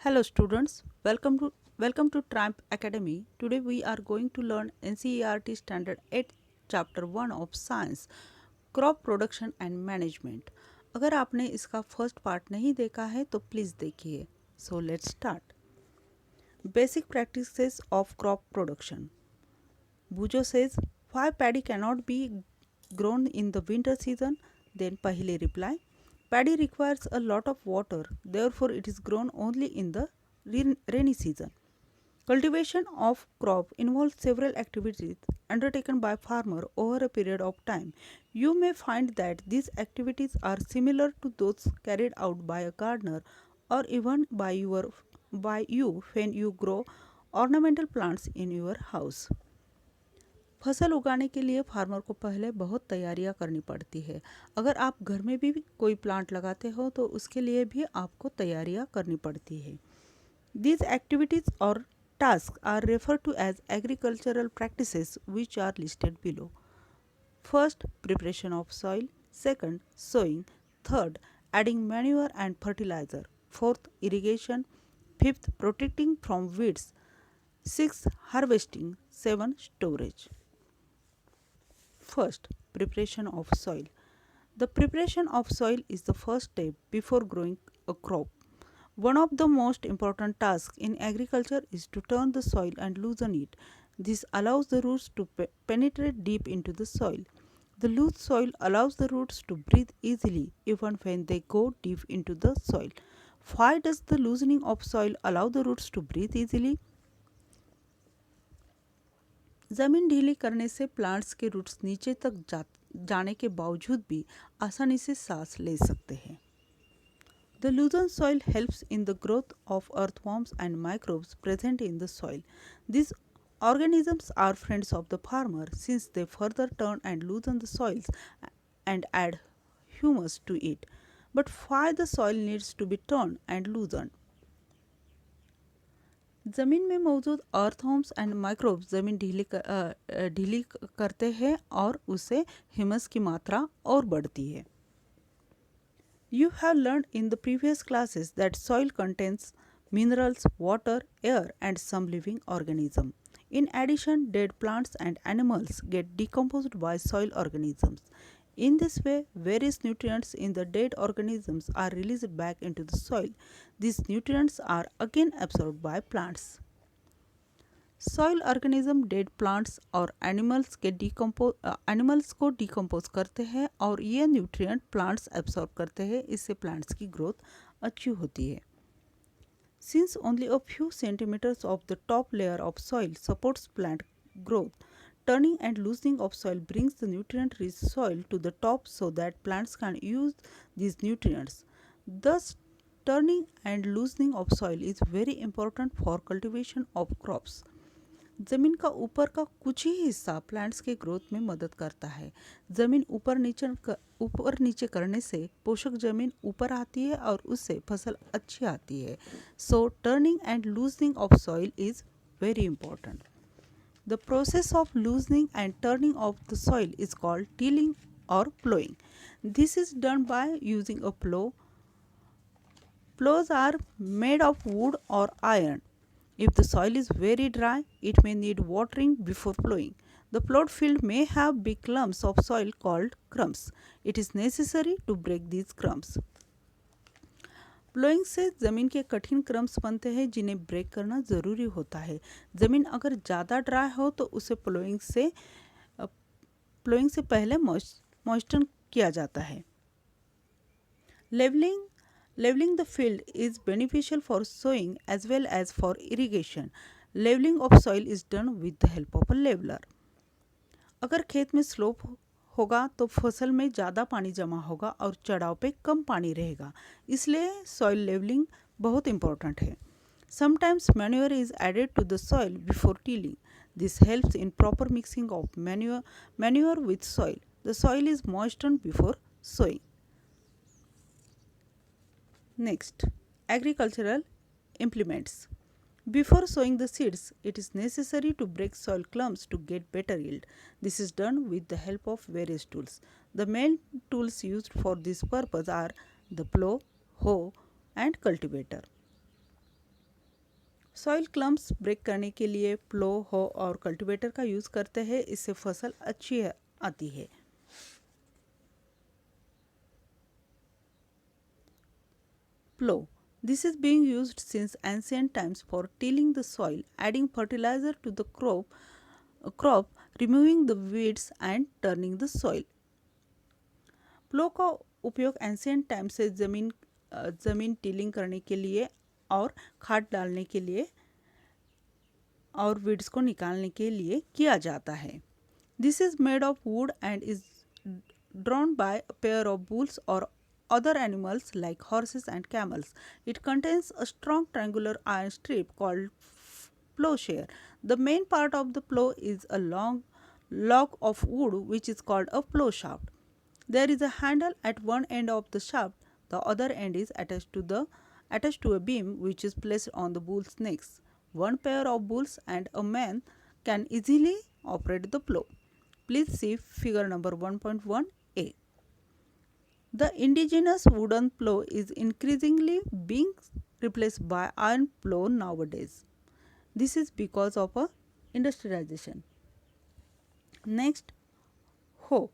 Hello students, welcome to Triumph Academy. Today we are going to learn NCERT Standard 8 Chapter 1 of Science, Crop Production and Management. अगर आपने इसका first part नहीं देखा है तो please देखिए. So let's start. Basic practices of crop production. Bujo says, why paddy cannot be grown in the winter season? Then Pahile reply, paddy requires a lot of water, therefore it is grown only in the rainy season. Cultivation of crop involves several activities undertaken by farmer over a period of time. You may find that these activities are similar to those carried out by a gardener or even by you when you grow ornamental plants in your house. फसल उगाने के लिए farmer को पहले बहुत तैयारियां करनी पड़ती है. अगर आप घर में भी कोई प्लांट लगाते हो तो उसके लिए भी आपको तैयारियां करनी पड़ती है. These activities or tasks are referred to as agricultural practices which are listed below. First, preparation of soil. Second, sowing. Third, adding manure and fertilizer. Fourth, irrigation. Fifth, protecting from weeds. Sixth, harvesting. Seven, storage. First, preparation of soil. The preparation of soil is the first step before growing a crop. One of the most important tasks in agriculture is to turn the soil and loosen it. This allows the roots to penetrate deep into the soil. The loose soil allows the roots to breathe easily even when they go deep into the soil. Why does the loosening of soil allow the roots to breathe easily? ज़मीन ढीली करने से plants के roots नीचे तक जाने के बावजूद भी आसानी से सांस ले सकते हैं. The loosened soil helps in the growth of earthworms and microbes present in the soil. These organisms are friends of the farmer since they further turn and loosen the soils and add humus to it. But why the soil needs to be turned and loosened? ज़मीन में मौजूद earthworms and microbes ज़मीन ढीली करते हैं और उससे humus की मात्रा और बढ़ती है. You have learned in the previous classes that soil contains minerals, water, air, and some living organisms. In addition, dead plants and animals get decomposed by soil organisms. In this way, various nutrients in the dead organisms are released back into the soil. These nutrients are again absorbed by plants. Soil organism dead plants और animals को decompose करते हैं और ये nutrient plants absorb करते हैं. इससे plants की ग्रोथ अच्छी होती है. Since only a few centimetres of the top layer of soil supports plant growth, turning and loosening of soil brings the nutrient rich soil to the top so that plants can use these nutrients. Thus, turning and loosening of soil is very important for cultivation of crops. ज़मीन का ऊपर का कुछ ही हिस्सा plants के growth में मदद करता है. ज़मीन ऊपर नीचे करने से पोषक ज़मीन ऊपर आती है और उससे फसल अच्छी आती है. So turning and loosening of soil is very important. The process of loosening and turning of the soil is called tilling or plowing. This is done by using a plow. Plows are made of wood or iron. If the soil is very dry, it may need watering before plowing. The plowed field may have big clumps of soil called crumbs. It is necessary to break these crumbs. Ploughing से ज़मीन के कठिन crumbs बनते हैं जिन्हें break करना ज़रूरी होता है. ज़मीन अगर ज़्यादा ड्राई हो तो उसे प्लोइंग से पहले मॉइस्चर किया जाता है. Levelling the field is beneficial for sowing as well as for irrigation. Levelling of soil is done with the help of a leveller. अगर खेत में स्लोप होगा तो फसल में ज़्यादा पानी जमा होगा और चढ़ाव पे कम पानी रहेगा. इसलिए सॉइल लेवलिंग बहुत इंपॉर्टेंट है. Sometimes manure is added to the soil before tilling. This helps in proper mixing of manure with soil. The soil is moistured before sowing. Next, agricultural implements. Before sowing the seeds, it is necessary to break soil clumps to get better yield. This is done with the help of various tools. The main tools used for this purpose are the plow, hoe, and cultivator. Soil clumps break करने के लिए प्लो हो और cultivator का use करते हैं, इससे फसल अच्छी आती है। Plow. This is being used since ancient times for tilling the soil, adding fertilizer to the crop, removing the weeds and turning the soil. प्लो का उपयोग एंशियंट टाइम से ज़मीन टिलिंग करने के लिए और खाद डालने के लिए और वीड्स को निकालने के लिए किया जाता है। This is made of would and is drawn by a pair of bulls or other animals like horses and camels. It contains a strong triangular iron strip called plowshare. The main part of the plow is a long log of wood which is called a plow shaft. There is a handle at one end of the shaft. The other end is attached to a beam which is placed on the bull's necks. One pair of bulls and a man can easily operate the plow. Please see figure number 1.1a. The indigenous wooden plow is increasingly being replaced by iron plow nowadays. This is because of a industrialization. Next, hoe.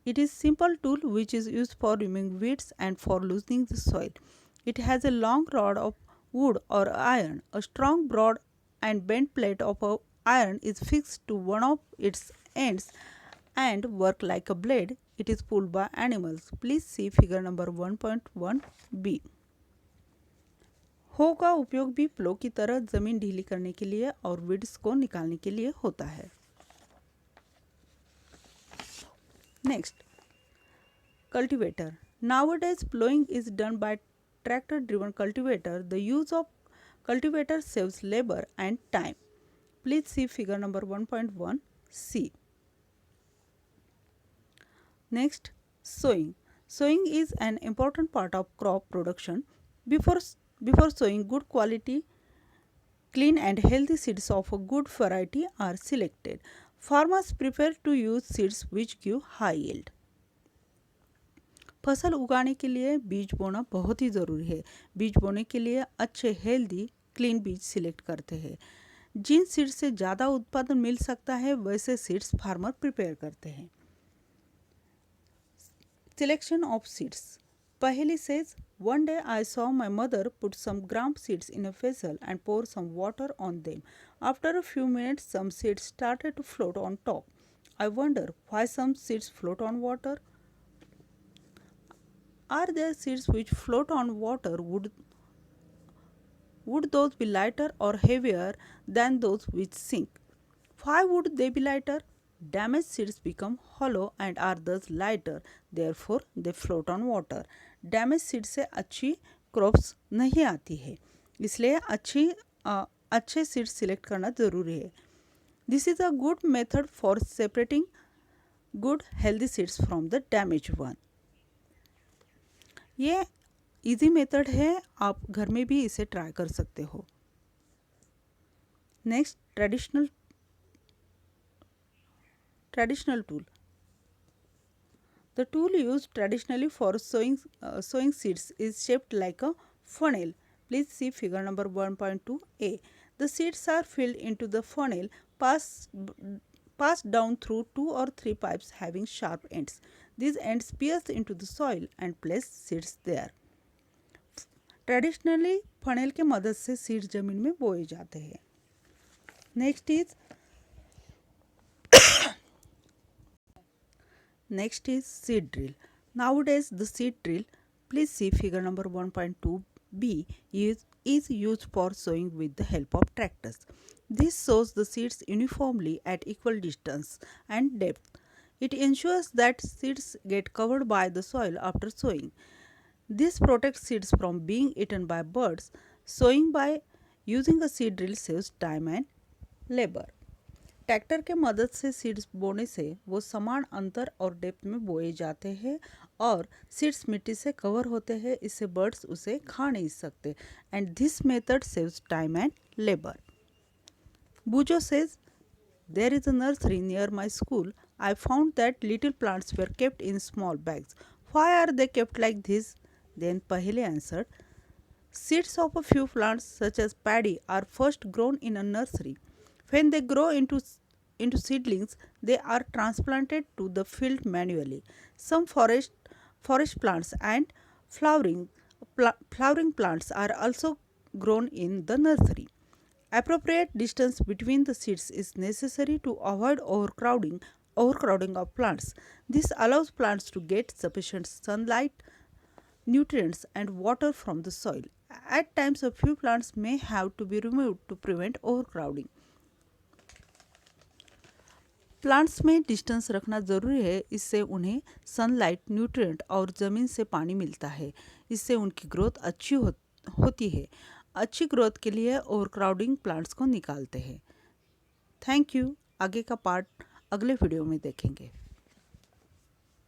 It is simple tool which is used for removing weeds and for loosening the soil. It has a long rod of wood or iron. A strong, broad and bent plate of iron is fixed to one of its ends and work like a blade. It is pulled by animals. Please see figure number 1.1b. हो का उपयोग भी प्लो की तरह जमीन ढीली करने के लिए और वीड्स को निकालने के लिए होता है। Next, cultivator. Nowadays, plowing is done by tractor-driven cultivator. The use of cultivator saves labor and time. Please see figure number 1.1c. Next, sowing. Sowing is an important part of crop production. Before sowing, good quality, clean and healthy seeds of a good variety are selected. Farmers prefer to use seeds which give high yield. फसल उगाने के लिए बीज बोना बहुत ही ज़रूरी है। बीज बोने के लिए अच्छे हेल्दी क्लीन बीज सिलेक्ट करते हैं। जिन सीड्स से ज़्यादा उत्पादन मिल सकता है वैसे सीड्स फार्मर प्रिपेयर करते हैं। Selection of seeds. Paheli says, one day I saw my mother put some gram seeds in a vessel and pour some water on them. After a few minutes, some seeds started to float on top. I wonder why some seeds float on water. Are there seeds which float on water? Would those be lighter or heavier than those which sink? Why would they be lighter? Damaged seeds become hollow and are thus lighter, therefore they float on water. Damage seed से अच्छी crops नहीं आती है, इसलिए अच्छे seeds select करना ज़रूरी है। This is a good method for separating good healthy seeds from the damage one. ये इजी मेथड है, आप घर में भी इसे ट्राई कर सकते हो। Next, traditional tool. The tool used traditionally for sowing seeds is shaped like a funnel. Please see figure number 1.2a. The seeds are filled into the funnel, passed down through 2 or 3 pipes having sharp ends. These ends pierce into the soil and place seeds there. Traditionally funnel के मदद से seed जमीन में बोए जाते हैं। Next is seed drill. Nowadays the seed drill, please see figure number 1.2b, is used for sowing with the help of tractors. This sows the seeds uniformly at equal distance and depth. It ensures that seeds get covered by the soil after sowing. This protects seeds from being eaten by birds. Sowing by using a seed drill saves time and labor. Tractor के मदद से seeds बोने से वो समान अंतर और depth में बोए जाते हैं और सीड्स मिट्टी से कवर होते हैं, इससे बर्ड्स उसे खा नहीं सकते। And this method saves time and labour. Bujo says, there is a nursery near my school. I found that little plants were kept in small bags. Why are they kept like this? Then Pahele answered, seeds of a few plants such as paddy are first grown in a nursery. When they grow into seedlings, they are transplanted to the field manually. Some forest plants and flowering plants are also grown in the nursery. Appropriate distance between the seeds is necessary to avoid overcrowding of plants. This allows plants to get sufficient sunlight, nutrients and water from the soil. At times a few plants may have to be removed to prevent overcrowding. Plants में distance रखना ज़रूरी है, इससे उन्हें sunlight, nutrient और ज़मीन से पानी मिलता है। इससे उनकी ग्रोथ अच्छी होती है। अच्छी ग्रोथ के लिए ओवरक्राउडिंग प्लांट्स को निकालते हैं। Thank you. आगे का पार्ट अगले वीडियो में देखेंगे।